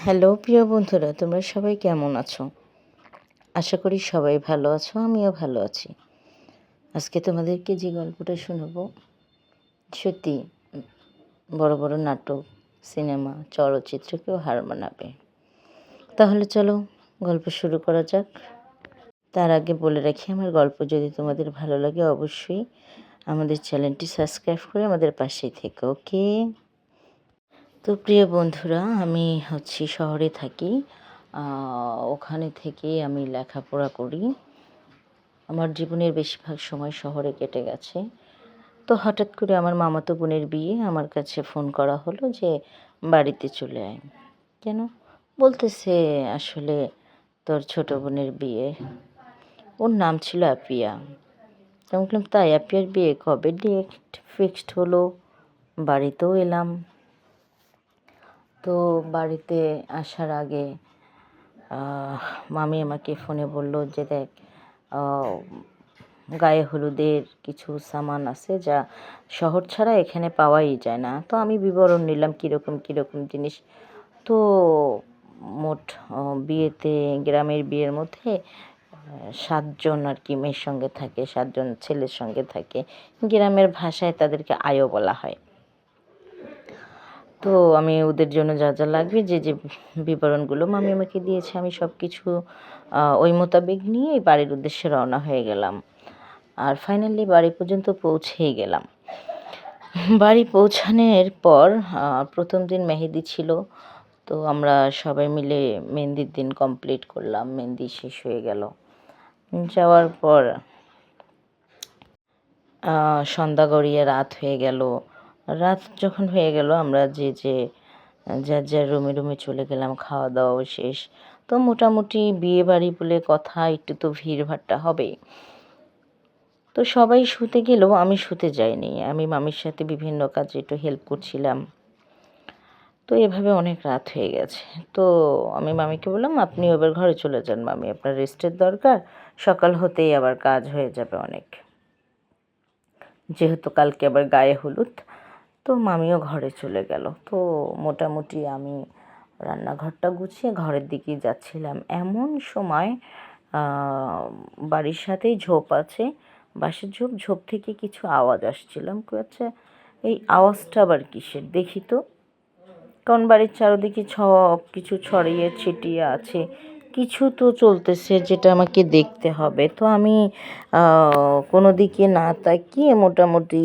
Hello প্রিয় বন্ধুরা, তোমরা সবাই কেমন আছো? আশা করি সবাই ভালো আছো, আমিও ভালো আছি। আজকে তোমাদেরকে যে গল্পটা শোনাবো, সত্যি বড় বড় নাটক, সিনেমা, চলচ্চিত্রকেও হার মানাবে। তাহলে চলো গল্প শুরু করা যাক। তার আগে বলে রাখি, আমার গল্প যদি তোমাদের ভালো লাগে অবশ্যই আমাদের চ্যানেলটি সাবস্ক্রাইব করে আমাদের পাশেই থেকো, ওকে? তো প্রিয় বন্ধুরা, আমি শহরে থাকি। ওখানে থেকে আমি লেখাপড়া করি। আমার জীবনের বেশিরভাগ সময় শহরে কেটে গেছে। তো হঠাৎ করে আমার মামাতো বোনের বিয়ে, আমার কাছে ফোন করা হলো যে বাড়িতে চলে আয়। কেন? বলতেছে আসলে তোর ছোট বোনের বিয়ে। ওর নাম ছিল আপিয়া। আমি বললাম তাই, আপিয়ার বিয়ে কবে? ডেট ফিক্সড হলো। বাড়িতেও এলাম। তো বাড়িতে আসার আগে মামি আমাকে ফোনে বলল যে দেখ, গায়ে হলুদের কিছু সামান আছে যা শহর ছাড়া এখানে পাওয়াই যায় না। তো আমি বিবরণ নিলাম কীরকম কীরকম জিনিস। তো মোট বিয়েতে, গ্রামের বিয়ের মধ্যে 7 জন আর কি মেয়ের সঙ্গে থাকে, 7 জন ছেলের সঙ্গে থাকে। গ্রামের ভাষায় তাদেরকে আয়ো বলা হয়। তো আমি ওদের জন্য যা যা লাগবে, যে যে বিবরণগুলো মামি আমাকে দিয়েছে, আমি সব কিছু ওই মোতাবেক নিয়ে বাড়ির উদ্দেশ্যে রওনা হয়ে গেলাম। আর ফাইনালি বাড়ি পর্যন্ত পৌঁছেই গেলাম। বাড়ি পৌঁছানোর পর প্রথম দিন মেহেদি ছিল। তো আমরা সবাই মিলে মেহেন্দির দিন কমপ্লিট করলাম। মেহেন্দি শেষ হয়ে গেল। যাওয়ার পর সন্ধ্যা গড়িয়ে রাত হয়ে গেল। রাত যখন হয়ে গেল, আমরা যার যার রুমে রুমে চলে গেলাম। খাওয়া দাওয়াও শেষ। তো মোটামুটি বিয়ে বাড়ি বলে কথা, একটু তো ভিড়ভাট্টা হবেই। তো সবাই শুতে গেলেও আমি শুতে যাইনি। আমি মামির সাথে বিভিন্ন কাজে একটু হেল্প করছিলাম। তো এভাবে অনেক রাত হয়ে গেছে। তো আমি মামিকে বললাম, আপনি এবার ঘরে চলে যান মামি, আপনার রেস্টের দরকার। সকাল হতেই আবার কাজ হয়ে যাবে অনেক, যেহেতু কালকে আবার গায়ে হলুদ। তো মামিও ঘরে চলে গেল। তো মোটামুটি আমি রান্নাঘরটা গুছিয়ে ঘরের দিকেই যাচ্ছিলাম। এমন সময় বাড়ির সাথেই ঝোপ আছে, বাঁশের ঝোপ। ঝোপ থেকে কিছু আওয়াজ আসছিলাম। আচ্ছা, এই আওয়াজটা আবার কিসের দেখি তো। কারণ বাড়ির চারদিকে সব কিছু ছড়িয়ে ছিটিয়ে আছে, কিছু তো চলতেছে যেটা আমাকে দেখতে হবে। তো আমি কোনো দিকে না তাকিয়ে মোটামুটি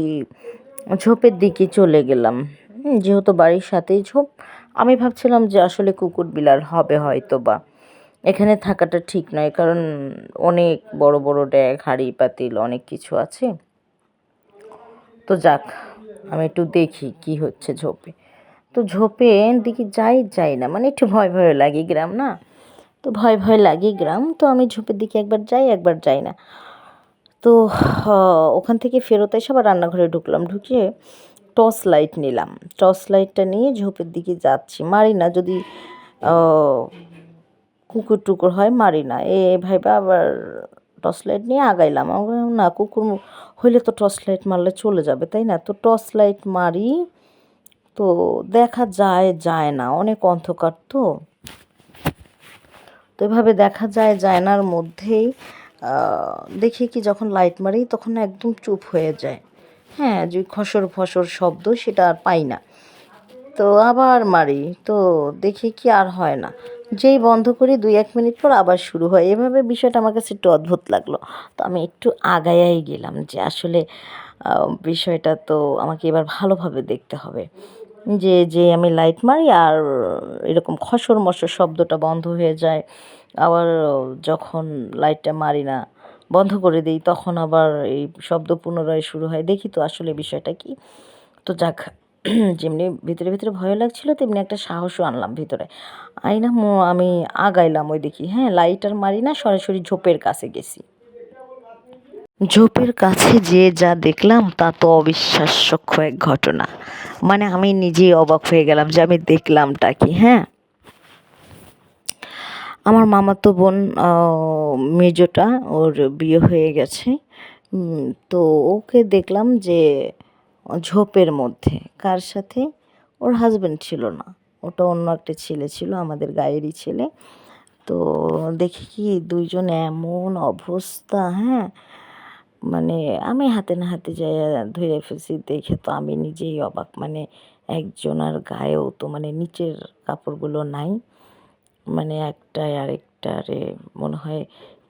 ঝোপের দিকে চলে গেলাম। যেহেতু বাড়ির সাথেই ঝোপ, আমি ভাবছিলাম যে আসলে কুকুর বিড়াল হবে হয়তো বা, এখানে থাকাটা ঠিক নয়, কারণ অনেক বড় বড় ড্যাগ, হাঁড়ি পাতিল অনেক কিছু আছে। তো যাক, আমি একটু দেখি কি হচ্ছে ঝোপে। তো ঝোপে দিকে যাই না, মানে একটু ভয় ভয় লাগে, গ্রাম না, তো ভয় ভয় লাগে গ্রাম। তো আমি ঝোপের দিকে একবার যাই একবার যাই না। তো ওখান থেকে ফেরত এসে আবার রান্নাঘরে ঢুকলাম। ঢুকে টর্চ লাইট নিলাম। টর্চ লাইটটা নিয়ে ঝোপের দিকে যাচ্ছি। মারি না, যদি কুকুর টুকুর হয় মারি না, ভাইবা আবার টর্চ লাইট নিয়ে আগাইলাম। না, কুকুর হইলে তো টর্চ লাইট মারলে চলে যাবে, তাই না? তো টর্চ লাইট মারি, তো দেখা যায় না, অনেক অন্ধকার। তো এভাবে দেখা যায় নার মধ্যেই দেখি কি, যখন লাইট মারি তখন একদম চুপ হয়ে যায়। হ্যাঁ, যে খসর ফসর শব্দ সেটা আর পাই না। তো আবার মারি, তো দেখি কি আর হয় না। যেই বন্ধ করি 2-1 মিনিট পর আবার শুরু হয়। এভাবে বিষয়টা আমার কাছে একটু অদ্ভুত লাগলো। তো আমি একটু আগায়াই গেলাম যে আসলে বিষয়টা তো আমাকে এবার ভালোভাবে দেখতে হবে। যে আমি লাইট মারি আর এরকম খসর মসর শব্দটা বন্ধ হয়ে যায়। আবার যখন লাইটটা মারি না, বন্ধ করে দিই, তখন আবার এই শব্দ পুনরায় শুরু হয়। দেখি তো আসলে বিষয়টা কি। তো যাক, যেমনি ভিতরে ভিতরে ভয় লাগছিল, তেমনি একটা সাহসও আনলাম ভিতরে। আইনা আমি আগাইলাম ওই দেখি, হ্যাঁ, লাইট আর মারি না, সরাসরি ঝোপের কাছে গেছি। ঝোপের কাছে যে যা দেখলাম তা তো অবিশ্বাস্য এক ঘটনা। মানে আমি নিজেই অবাক হয়ে গেলাম যে আমি দেখলামটা কি। হ্যাঁ, আমার মামাতো বোন, মেজোটা, ওর বিয়ে হয়ে গেছে। তো ওকে দেখলাম যে ঝোপের মধ্যে, কার সাথে? ওর হাজবেন্ড ছিল না, ওটা অন্য একটা ছেলে ছিল, আমাদের গায়েরই ছেলে। তো দেখি কি দুইজন এমন অবস্থা, হ্যাঁ, মানে আমি হাতে না হাতে যাই ধরে ফেলছি। দেখে তো আমি নিজেই অবাক, মানে একজনের গায়েও তো মানে নিচের কাপড়গুলো নাই, মানে একটায় আরেকটারে মনে হয়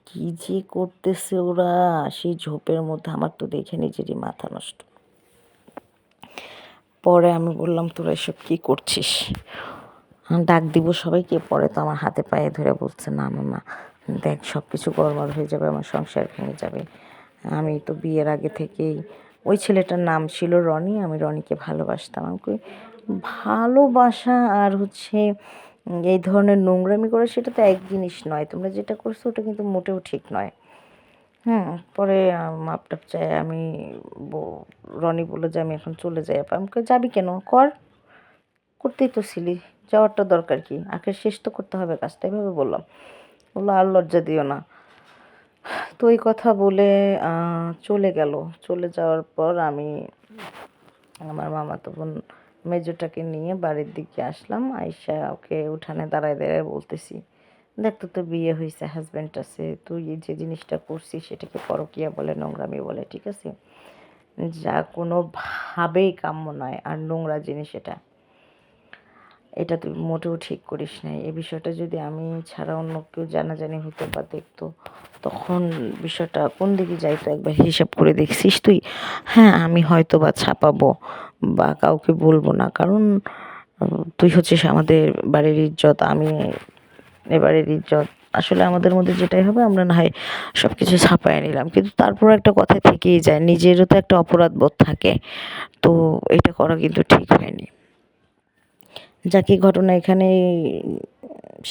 কি যে করতেছে ওরা সেই ঝোপের মধ্যে। আমার তো দেখে নিজেরই মাথা নষ্ট। পরে আমি বললাম, তোরা এসব কী করছিস? ডাক দিব সবাইকে। পরে তো আমার হাতে পায়ে ধরে বলছে, না মামা দেখ, সব কিছু গড়বড় হয়ে যাবে, আমার সংসার ভেঙে যাবে। আমি তো বিয়ের আগে থেকেই, ওই ছেলেটার নাম ছিল রনি, আমি রনিকে ভালোবাসতাম। আমাকে ভালোবাসা আর হচ্ছে এই ধরনের নোংরামি করে, সেটা তো এক জিনিস নয়। তোমরা যেটা করছো ওটা কিন্তু মোটেও ঠিক নয়। পরে মাপ টাপ চাই আমি। রনি বললো যে আমি এখন চলে যাই। আমাকে যাবি কেন? করতেই তো ছিলি, যাওয়ারটা দরকার কি? আখের শেষ তো করতে হবে কাজটা, এভাবে বললাম। বললো আর লজ্জা দিও না। তো এই কথা বলে চলে গেল। চলে যাওয়ার পর আমি আমার মামাতো বোন মেজোটাকে নিয়ে বাড়ির দিকে আসলাম। আইসা ওকে উঠানে দাঁড়ায় দাঁড়ায় বলতেছি, দেখ তো বিয়ে হয়েছে, হাজব্যান্ড আছে, তুই যে জিনিসটা করছিস সেটাকে পরকীয়া বলে, নোংরামি বলে, ঠিক আছে? যা কোনোভাবেই কাম্য নয়, আর নোংরা জিনিস এটা তুই মোটেও ঠিক করিস নাই। এই বিষয়টা যদি আমি ছাড়া অন্য কেউ জানাজানি হতো বা দেখতো, তখন বিষয়টা কোন দিকে যাইতো একবার হিসাব করে দেখছিস তুই? হ্যাঁ, আমি হয়তো বা ছাপাবো বা কাউকে বলবো না, কারণ তুই হচ্ছিস আমাদের বাড়ির ইজ্জত, আমি এবারের ইজ্জত। আসলে আমাদের মধ্যে যেটাই হবে, আমরা না হয় সব কিছু ছাপায় নিলাম, কিন্তু তারপর একটা কথা থেকেই যায়, নিজেরও তো একটা অপরাধ বোধ থাকে। তো এটা করা কিন্তু ঠিক হয়নি। যাকে ঘটনা এখানে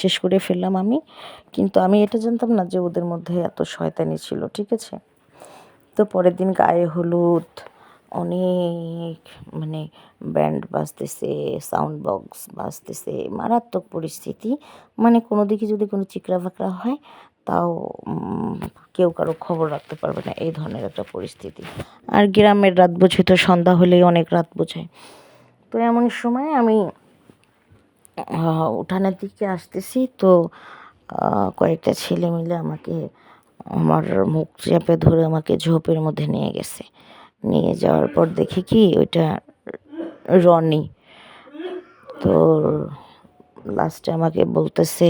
শেষ করে ফেললাম আমি। কিন্তু আমি এটা জানতাম না যে ওদের মধ্যে এত শয়তানি ছিল, ঠিক আছে? তো পরের দিন গায়ে হলুদ, অনেক মানে ব্যান্ড বাজতেছে, সাউন্ড বক্স বাজতেছে, মারাত্মক পরিস্থিতি। মানে কোনো দিকে যদি কোনো চিকরা ফাকরা হয়, তাও কেউ কারো খবর রাখতে পারবে না, এই ধরনের একটা পরিস্থিতি। আর গ্রামের রাত বোঝে তো, সন্ধ্যা হলেই অনেক রাত বোঝায়। তো এমন সময় আমি উঠানের দিকে আসতেছি, তো কয়েকটা ছেলে মিলে আমাকে, আমার মুখ চেপে ধরে আমাকে ঝোপের মধ্যে নিয়ে গেছে। নিয়ে যাওয়ার পর দেখি কি ওইটা রনি। তো লাস্টে আমাকে বলতেছে,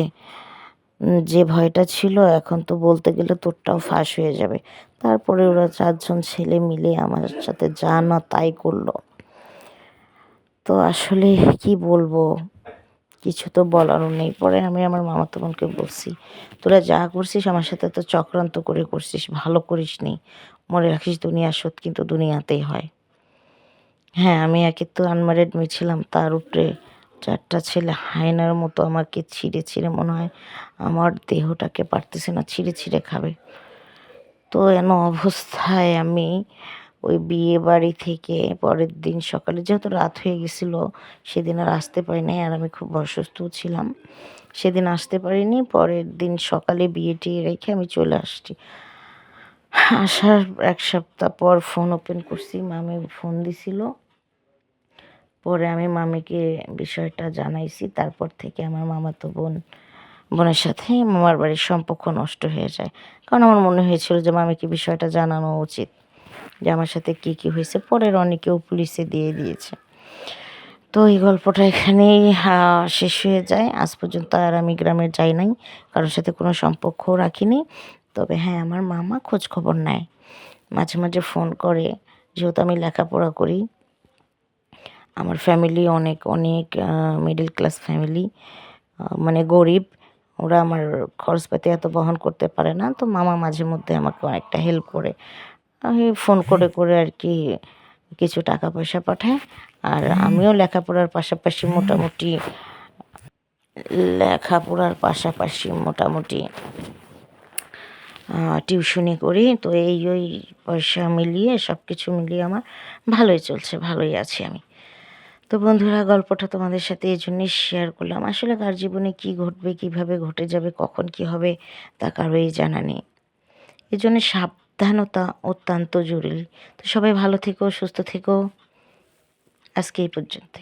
যে ভয়টা ছিল এখন তো বলতে গেলে তোরটাও ফাঁস হয়ে যাবে। তারপরে ওরা 4জন ছেলে মিলে আমার সাথে যা না তাই করলো। তো আসলে কি বলবো, কিছু তো বলারও নেই। পরে আমি আমার মামাতো বোনকে বলছি, তোরা যা করছিস আমার সাথে তো চক্রান্ত করে করছিস, ভালো করিস নি। মনে রাখিস দুনিয়ার শোধ কিন্তু দুনিয়াতেই হয়। হ্যাঁ, আমি একে তো আনম্যারিড মেয়ে ছিলাম, তার উপরে 4টা ছেলে হায়নার মতো আমাকে ছিঁড়ে ছিঁড়ে মনে হয় আমার দেহটাকে পারতেছে না, ছিঁড়ে ছিঁড়ে খাবে। তো অবস্থায় আমি ওই বিয়ে বাড়ি থেকে পরের দিন সকালে, যেহেতু রাত হয়ে গেছিলো, সেদিন আর আসতে পারি নাই, আর আমি খুব অসুস্থও ছিলাম, সেদিন আসতে পারিনি। পরের দিন সকালে বিয়ে টিয়ে রেখে আমি চলে আসছি। আসার 1 সপ্তাহ পর ফোন ওপেন করছি, মামি ফোন দিছিল। পরে আমি মামিকে বিষয়টা জানাইছি। তারপর থেকে আমার মামাতো বোনের সাথে মামার বাড়ির সম্পর্ক নষ্ট হয়ে যায়। কারণ আমার মনে হয়েছিল যে মামিকে বিষয়টা জানানো উচিত যে আমার সাথে কী কী হয়েছে। পরে রনিকেও পুলিশে দিয়ে দিয়েছে। তো এই গল্পটা এখানেই শেষ হয়ে যায়। আজ পর্যন্ত আর আমি গ্রামে যাই নাই, কারোর সাথে কোনো সম্পর্কও রাখিনি। তবে হ্যাঁ, আমার মামা খোঁজ খবর নেয়, মাঝে মাঝে ফোন করে। যেহেতু আমি লেখাপড়া করি, আমার ফ্যামিলি অনেক অনেক মিডল ক্লাস ফ্যামিলি, মানে গরিব। ওরা আমার খরচপাতি এত বহন করতে পারে না। তো মামা মাঝে মধ্যে আমাকে অনেকটা হেল্প করে, আমি ফোন করে করে আর কি কিছু টাকা পয়সা পাঠায়। আর আমিও লেখাপড়ার পাশাপাশি মোটামুটি টিউশনি করি। তো ওই পয়সা মিলিয়ে, সব কিছু মিলিয়ে আমার ভালোই চলছে, ভালোই আছি আমি। তো বন্ধুরা, গল্পটা তোমাদের সাথে এই জন্যই শেয়ার করলাম। আসলে কার জীবনে কী ঘটবে, কীভাবে ঘটে যাবে, কখন কী হবে, তা কারোই জানা নেই। এই জন্য সাবধানতা অত্যন্ত জরুরি। তো সবাই ভালো থেকো, সুস্থ থেকো। আজকে এই পর্যন্তই।